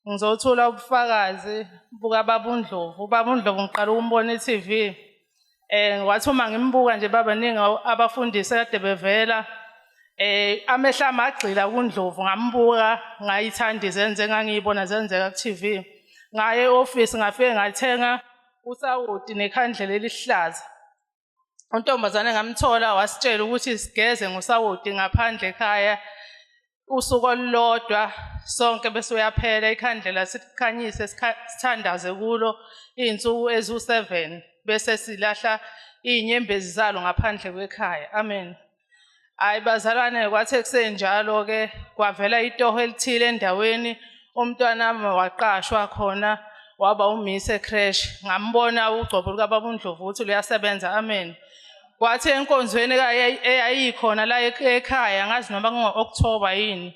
Ngizothula ubufakazi buka Baba uNdlovu. Ubaba uNdlovu ngiqala ukumbona e-TV. Wathi uma ngimbuka nje babaningi abafundisi kade bevela. Amehla amagxila kuNdlovu ngambuka ngayithanda izenze engangiyibona zenzeka ku-TV. Ngaye e-office ngafike ngathenga usawoti nekhandlela elihlaza. Untombazane ngamthola wasitshela ukuthi sigeze ngosawoti ngaphandle ekhaya usuku olulodwa sonke bese uyaphela ikhandlela sikhanyise sithandaze kulo izinsuku ezu7 bese silahla inyembezi zalo ngaphandle kwekhaya. Amen. Hayi bazalwane kwathi kusenjalo ke kwavela itoho elithile endaweni umntwana wami waqashwa khona waba umise crash ngambona ugcobo luka Baba uNdlovu ukuthi luyasebenza. Amen. Kwathi enkonzweni eyayikhona la ekhaya ngazi noma kungo-October yini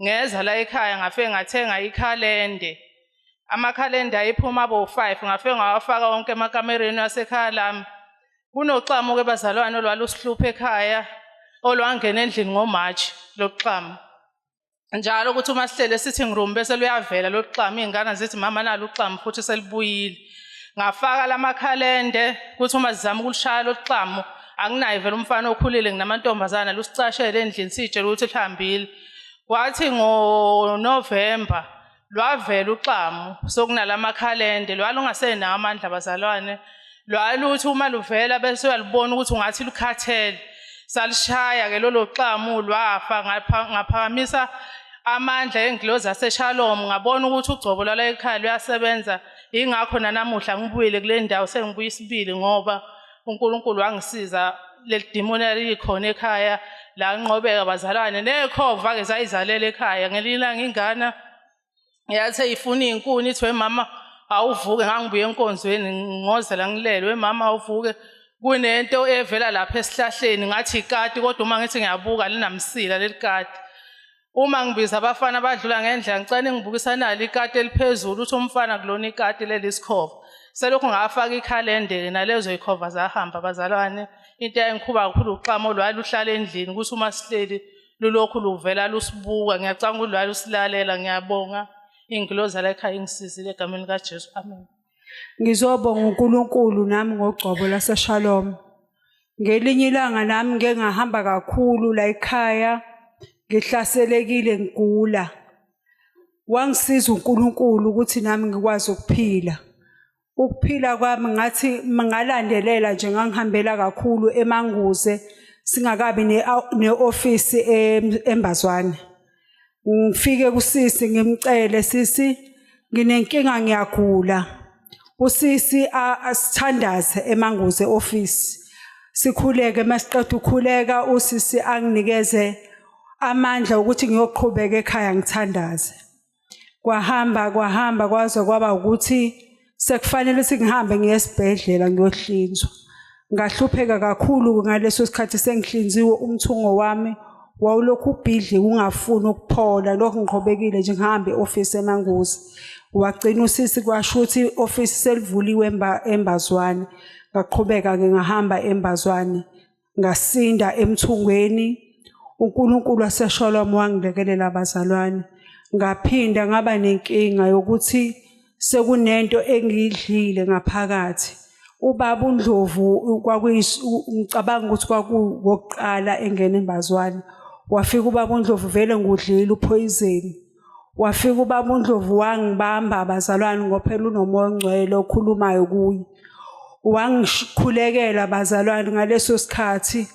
ngeza la ekhaya ngafike ngathenga ikhalende. Amakhalenda ayiphuma abo5 ngafike ngawafaka wonke emakamereni asekhaya lami. Kunoxamo ke bazalwane olwalusihlupha ekhaya olwangena endlini ngoMarch lokuxamo. Njalo ukuthi uma sihlele sitting room bese luyavela lokuxamo izingane zithi mama nalo uxamo futhi selibuyile. Ngafaka lamakhalende ukuthi uma sizama ukulishaya lokuxamo anginayi vele umfana okhulile nginamantombazana lusicashele endlini sitshela ukuthi lihambile. Kwathi ngoNovember lwavela uxamo sokunalamakhalende lwalungasenawo amandla bazalwane. Lwaluthi uma luvela bese uyalibona ukuthi ungathi lukhathele. Salishaya ke lolo xamo lwafa ngaphakamisa amandla engilozi aseShalom ngabona ukuthi ugcobo lwala ekhaya luyasebenza. Ingakho nanamuhla ngibuyile kule ndawo sengibuya isibili ngoba uNkulunkulu wangisiza leli demon elikhona ekhaya la nqobeka bazalwane nekhova ke zayizalela ekhaya ngelilanga ingana yathe ifuna izinkuni ithi wemama awuvuke ngangibuye enkonzweni ngozela ngilelwe wemama awuvuke kunento evela lapha esihlahleni ngathi ikati kodwa uma ngithi ngiyabuka linamsila lelikati. Uma ngibiza abafana abadlula ngendlela ngicela ngibukisa nalo ikati eliphezulu uthi umfana kulona ikati lelisikhova. Selokhu ngafaka ikhalende nalezo ikhova zahamba bazalwane. Into eyayingikhuba kakhulu uxamo lwaluhlala endlini ukuthi uma sihleli lulokhu luvela lusibuka. Ngiyacanga ukuthi lwalusilalela. Ngiyabonga ingilozi la ekhaya ingisizile egameni likaJesu. Amen. Ngizobonga uNkulunkulu nami ngogcobo laseShalom. Ngelinye ilanga nami ngeke ngahamba kakhulu la ekhaya ngihlaselekile ngigula. Wangisiza uNkulunkulu ukuthi nami ngikwazi ukuphila. Ukuphila kwami ngathi mangalandelela nje ngangihambela kakhulu eManguze singakabi neoffice eMbazwane. Ngifike kusisi ngimcele sisi nginenkinga ngiyagula. Usisi asithandaze eManguze office. Sikhuleke masiqeda ukukhuleka usisi anginikeze amandla ukuthi ngiyoqhubeka ekhaya ngithandaze. Kwahamba kwaze kwaba ukuthi sekufanele singihambe ngiye esibhedlela ngiyohlinzwa. Ngahlupheka kakhulu ngaleso sikhathi sengihlinziwe umthungo wami wawulokhu ubhidli ungafuni ukuphola lokho ngiqhubekile nje ngihambe eoffice eManguze. Wagcina usisi kwasho ukuthi office selivuliwe eMbazwane. Ngaqhubeka ke ngahamba eMbazwane ngasinda emthungweni. uNkulunkulu waseShalom wangilekelela abazalwane. Ngaphinda ngaba nenkinga yokuthi sekunento engiyidlile ngaphakathi. Ubaba uNdlovu ngicabanga ukuthi kwakuwokuqala engene eMbazwane. Wafika ubaba uNdlovu vele ngudlile upoison. Wafika ubaba uNdlovu wangibamba abazalwane ngophela unomoya ongcwele okhulumayo kuye. Wangikhulekela abazalwane ngaleso sikhathi.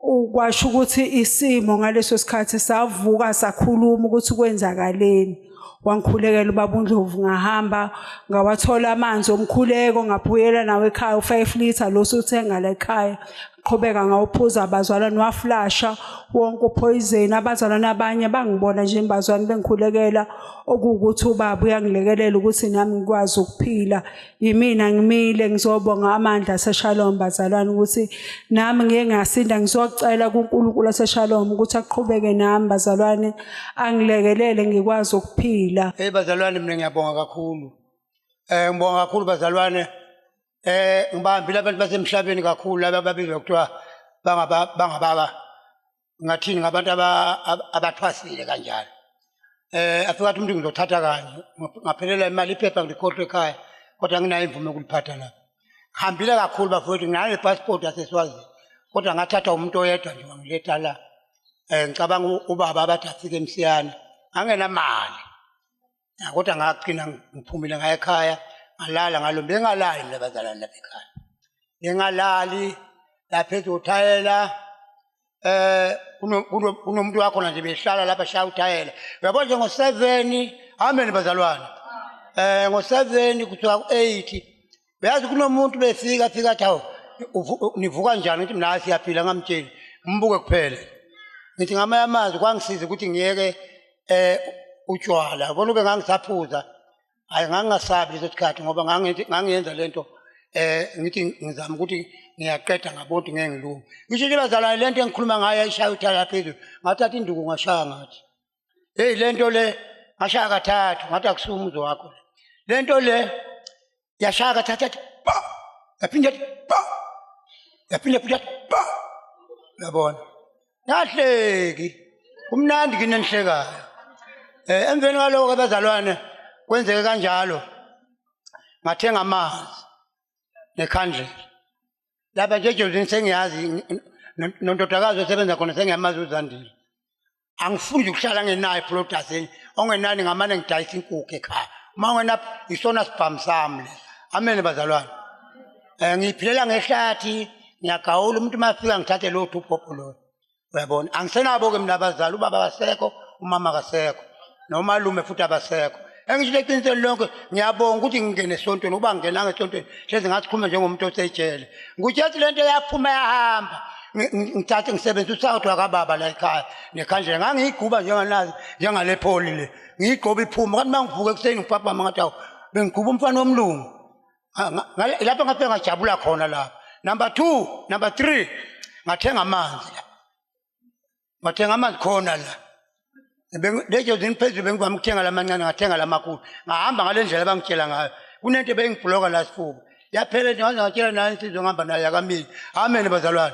Ukwasho ukuthi isimo ngaleso sikhathi savuka sakhuluma ukuthi kwenzakaleni. Wangikhulekela ubaba uNdlovu ngahamba ngawathola amanzi omkhuleko ngabuyela nawe ekhaya u5 liter lo suthenga la ekhaya. Qhubeka ngawuphuza abazalwane waflasha wonke upoison. Abazalwane abanye bangibona nje eMbazwane bengikhulekela okuwukuthi ubaba uyangilekelela ukuthi nami ngikwazi ukuphila. Yimina ngimile ngizobonga amandla aseShalom bazalwane ukuthi nami ngeke ngasinda ngizocela kuNkulunkulu aseShalom ukuthi aqhubeke nami bazalwane angilekelele ngikwazi ukuphila. Hey bazalwane mina ngiyabonga kakhulu. Ngibonga kakhulu bazalwane. Ngibambile abantu basemhlabeni kakhulu laba babizwa kuthiwa bangababa ngathini ngabantu abathwasile kanjalo. afika athi umuntu ngizothatha kanje ngaphelela imali iphepha ngikhohlwe ekhaya kodwa nginayo imvume yokuliphatha la ngihambile kakhulu bafowethu nginale passport yaseSwazini kodwa ngathatha umuntu oyedwa nje wangiletha la ngicabanga ubaba abathi afike emsiyana angenamali kodwa ngaqina ngiphumile ngaya ekhaya ngalala ngalo bengalali nabazalwane lapha ekhaya bengalali lapha ezothayela kunomuntu wakho nje behlala lapha shaya uthayela uyabona nje ngo7 amen bazalwane ngo7 kuthiwa ku8 beyazi kunomuntu befika athi nivuka njani ngithi mina siyaphila ngamtsheli umbuke kuphela ngithi ngamanye amazwi kwangisiza ukuthi ngiyeke utshwala yabona ube ngangisaphuza hayi ngangingasabi leso sikhathi ngoba ngangiyenza lento ngithi ngizama ukuthi ngiyaqeda ngabonke ngeke ngilunge ngisho nje bazalwane lento engikhuluma ngayo ayishaya uthala phezulu ngathatha induku ngashaya ngathi hey lento le ngashaya kathathu ngathi akusumuzo wakho lento le yashaya kathathu pa yaphinde pa yaphinde pa yabona ngahleki kumnandi kini nihlekayo emveni kwaloko abazalwane kwenzeke kanjalo ngathenga amanzi nekhandlela lapha nje Jozini sengiyazi nondodakazi osebenza khona sengiyamazi uZandile angifuni ukuhlala ngenayo product ongenani ngamane ngidayisa inkukhu ekhaya uma ngena isona sibhamu sami le amen bazalwane ngiphilela ngehlathi ngiyagawula umuntu mafika ngithathe lo thupho lo uyabona angisenabo ke mina abazali ubaba kasekho umama kasekho nomalume futhi abasekho engishilo eqinisweni lonke ngiyabonga ukuthi ngingene esontweni uba ngingena ngesontweni hleze ngathi khuluma njengomuntu osejele ngikuthi lento yaphuma yahamba ngithathe ngisebenza usawuthi wakababa la ekhaya nekhandlela ngangiyiguba njenganazi njengale pholi le ngiyigqoba iphuma kanti mangivuka ekuseni ngipapa mama ngathi bengiguba umfana womlungu lapha ngaphe ngajabula khona lapha number 2 number 3 ngathenga amanzi la ngathenga amanzi khona la lejo ziniphezulu bengivama ukuthenga lamancane ngathenga lamakhulu ngahamba ngalendlela abangitshela ngayo kunento bengibhloka la sifuba yaphela nje ngatshela nayo insizwe ngihamba nayo yakamini amen bazalwane